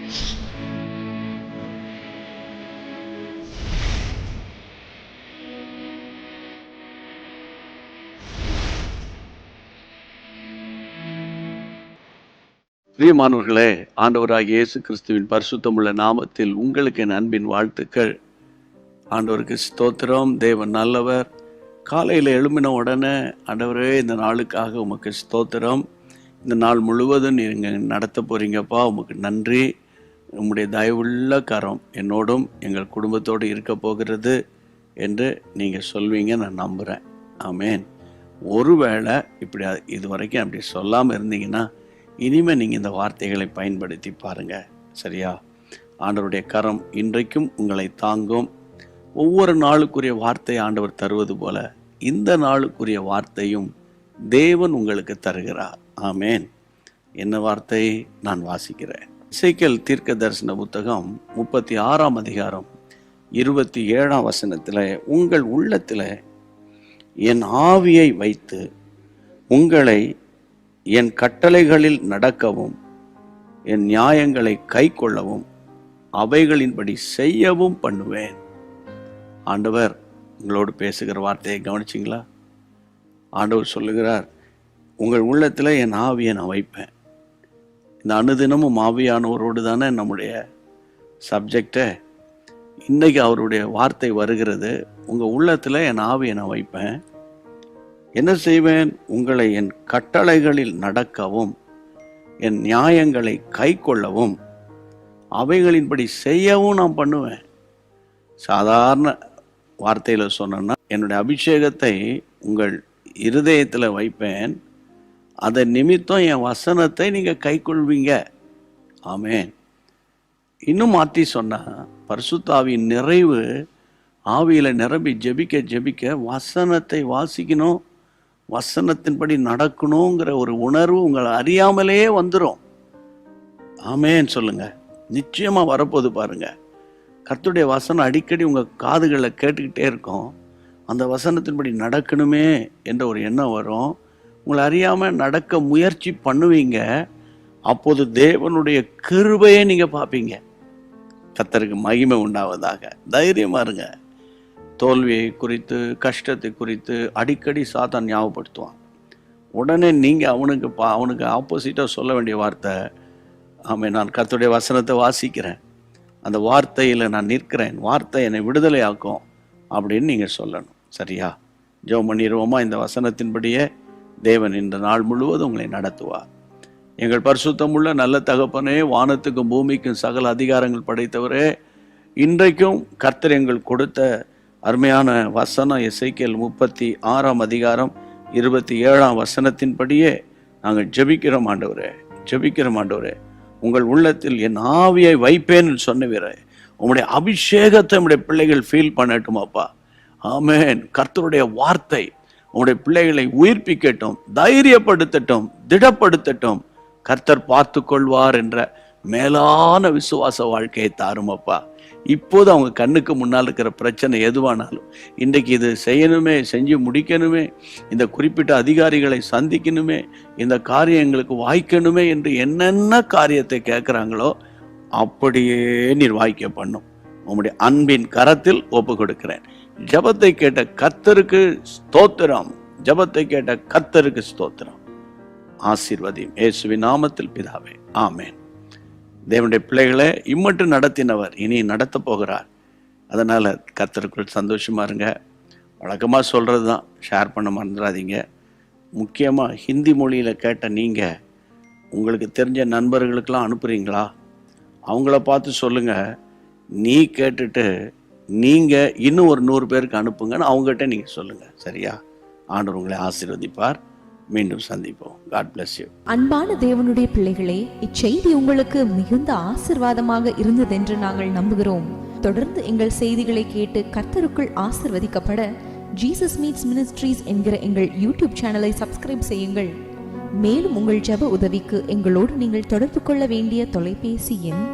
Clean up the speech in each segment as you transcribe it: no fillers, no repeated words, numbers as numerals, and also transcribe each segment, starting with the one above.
பிரியமானவர்களே, ஆண்டவராகிய இயேசு கிறிஸ்துவின் பரிசுத்தமுள்ள நாமத்தில் உங்களுக்கு என் அன்பின் வாழ்த்துக்கள். ஆண்டவருக்கு ஸ்தோத்திரம். தேவன் நல்லவர். காலையில் எழும்பின உடனே ஆண்டவரே இந்த நாளுக்காக உமக்கு ஸ்தோத்திரம், இந்த நாள் முழுவதும் நீங்கள் நடத்த போகிறீங்கப்பா, உமக்கு நன்றி. உம்முடைய தயவுள்ள கரம் என்னோடும் எங்கள் குடும்பத்தோடு இருக்க போகிறது என்று நீங்கள் சொல்வீங்க, நான் நம்புகிறேன். ஆமேன். ஒருவேளை இப்படி இது வரைக்கும் அப்படி சொல்லாமல் இருந்தீங்கன்னா இனிமேல் நீங்கள் இந்த வார்த்தைகளை பயன்படுத்தி பாருங்கள், சரியா? ஆண்டவருடைய கரம் இன்றைக்கும் உங்களை தாங்கும். ஒவ்வொரு நாளுக்குரிய வார்த்தை ஆண்டவர் தருவது போல இந்த நாளுக்குரிய வார்த்தையும் தேவன் உங்களுக்கு தருகிறார். ஆமேன். என்ன வார்த்தை? நான் வாசிக்கிறேன். எசேக்கியேல் தீர்க்க தரிசன புத்தகம் 36ஆம் அதிகாரம் 27ஆம் வசனத்தில், உங்கள் உள்ளத்தில் என் ஆவியை வைத்து உங்களை என் கட்டளைகளில் நடக்கவும் என் நியாயங்களை கை கொள்ளவும் அவைகளின்படி செய்யவும் பண்ணுவேன். ஆண்டவர் உங்களோடு பேசுகிற வார்த்தையை கவனிச்சிங்களா? ஆண்டவர் சொல்லுகிறார், உங்கள் உள்ளத்தில் என் ஆவியை நான் வைப்பேன். இந்த அனுதினமும் ஆவியானவரோடு தானே நம்முடைய சப்ஜெக்டை. இன்றைக்கி அவருடைய வார்த்தை வருகிறது. உங்கள் உள்ளத்தில் என் ஆவியை நான் வைப்பேன். என்ன செய்வேன்? உங்களை என் கட்டளைகளில் நடக்கவும் என் நியாயங்களை கை கொள்ளவும் அவைகளின்படி செய்யவும் நான் பண்ணுவேன். சாதாரண வார்த்தையில் சொன்னேன்னா, என்னுடைய அபிஷேகத்தை உங்கள் இருதயத்தில் வைப்பேன், அதை நிமித்தம் என் வசனத்தை நீங்கள் கை கொள்வீங்க. ஆமேன். இன்னும் மாற்றி சொன்னால், பரிசுத்த ஆவியின் நிறைவு ஆவியில் நிரம்பி ஜெபிக்க ஜெபிக்க வசனத்தை வாசிக்கணும், வசனத்தின்படி நடக்கணுங்கிற ஒரு உணர்வு உங்களை அறியாமலே வந்துடும். ஆமேன் சொல்லுங்க. நிச்சயமாக வரப்போது பாருங்க. கர்த்தருடைய வசனம் அடிக்கடி உங்கள் காதுகளில் கேட்டுக்கிட்டே இருக்கும். அந்த வசனத்தின்படி நடக்கணுமே என்ற ஒரு எண்ணம் வரும். உங்களை அறியாமல் நடக்க முயற்சி பண்ணுவீங்க. அப்போது தேவனுடைய கிருபையை நீங்கள் பார்ப்பீங்க. கர்த்தருக்கு மகிமை உண்டாவதாக. தைரியமாக இருங்க. தோல்வியை குறித்து, கஷ்டத்தை குறித்து அடிக்கடி சாத்தான் ஞாபகப்படுத்துவான். உடனே நீங்கள் அவனுக்கு ஆப்போசிட்டாக சொல்ல வேண்டிய வார்த்தை, ஆமாம், நான் கர்த்தருடைய வசனத்தை வாசிக்கிறேன், அந்த வார்த்தையில் நான் நிற்கிறேன், வார்த்தை என்னை விடுதலை ஆக்கும் அப்படின்னு நீங்கள் சொல்லணும். சரியா? ஜெபம் பண்ணிடுவோமா? இந்த வசனத்தின்படியே தேவன் இந்த நாள் முழுவதும் உங்களை நடத்துவார். எங்கள் பரிசுத்தமுள்ள நல்ல தகப்பனே, வானத்துக்கும் பூமிக்கும் சகல அதிகாரங்கள் படைத்தவரே, இன்றைக்கும் கர்த்தர் எங்கள் கொடுத்த அருமையான வசனம் எசேக்கியேல் 36ஆம் அதிகாரம் 27ஆம் வசனத்தின்படியே நாங்கள் ஜெபிக்கிறோம் ஆண்டவரே, ஜெபிக்கிறோம் ஆண்டவரே. உங்கள் உள்ளத்தில் என் ஆவியை வைப்பேன்னு சொன்னவரே, உங்களுடைய அபிஷேகத்தை உங்களுடைய பிள்ளைகள் ஃபீல் பண்ணட்டுமாப்பா. ஆமேன். கர்த்தருடைய வார்த்தை உங்களுடைய பிள்ளைகளை உயிர்ப்பிக்கட்டும், தைரியப்படுத்தட்டும், திடப்படுத்தட்டும். கர்த்தர் பார்த்து கொள்வார் என்ற மேலான விசுவாச வாழ்க்கையை தாருமப்பா. இப்போது அவங்க கண்ணுக்கு முன்னால் இருக்கிற பிரச்சனை எதுவானாலும், இன்றைக்கு இது செய்யணுமே, செஞ்சு முடிக்கணுமே, இந்த குறிப்பிட்ட அதிகாரிகளை சந்திக்கணுமே, இந்த காரியம் எங்களுக்கு வாய்க்கணுமே என்று என்னென்ன காரியத்தை கேட்குறாங்களோ அப்படியே நீர் வாய்க்க பண்ணும். உங்களுடைய அன்பின் கரத்தில் ஒப்பு கொடுக்கிறேன். ஜெபத்தை கேட்ட கர்த்தருக்கு ஸ்தோத்திரம், ஜெபத்தை கேட்ட கர்த்தருக்கு ஸ்தோத்திரம். ஆசீர்வதியும் இயேசுவின் நாமத்தில் பிதாவே, ஆமேன். தேவனுடைய பிள்ளைகளை இம்மட்டும் நடத்தினவர் இனி நடத்த போகிறார். அதனால் கர்த்தருக்குள் சந்தோஷமாக இருங்க. வழக்கமாக சொல்கிறது தான், ஷேர் பண்ண மறந்துடாதீங்க. முக்கியமாக ஹிந்தி மொழியில் கேட்ட நீங்கள் உங்களுக்கு தெரிஞ்ச நண்பர்களுக்கெல்லாம் அனுப்புகிறீங்களா? அவங்கள பார்த்து சொல்லுங்கள், நீ கேட்டுட்டு நீங்கள் இன்னும் ஒரு 100 பேருக்கு அனுப்புங்கன்னு அவங்ககிட்ட நீங்கள் சொல்லுங்கள். சரியா? ஆண்டவர் உங்களை ஆசீர்வதிப்பார். மீண்டும் சந்திப்போம். God bless you. அன்பான தேவனுடைய பிள்ளைகளே, இச்செய்தி உங்களுக்கு மிகுந்த ஆசீர்வாதமாக இருந்ததென்று நாங்கள் நம்புகிறோம். தொடர்ந்து எங்கள் செய்திகளை கேட்டு கர்த்தருக்குள் ஆசீர்வதிக்கப்பட ஜீசஸ் மீட்ஸ் மினிஸ்ட்ரீஸ் என்கிற எங்கள் யூடியூப் சேனலை சப்ஸ்கிரைப் செய்யுங்கள். மேலும் உங்கள் ஜெப உதவிக்கு எங்களோடு நீங்கள் தொடர்பு கொள்ள வேண்டிய தொலைபேசி எண்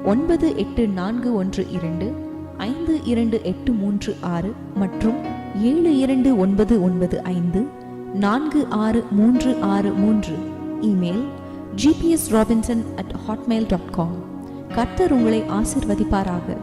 9842252836 மற்றும் 7299546363. Email gpsrobinson@hotmail.com. கர்த்தர் உங்களை ஆசீர்வதிப்பாராக.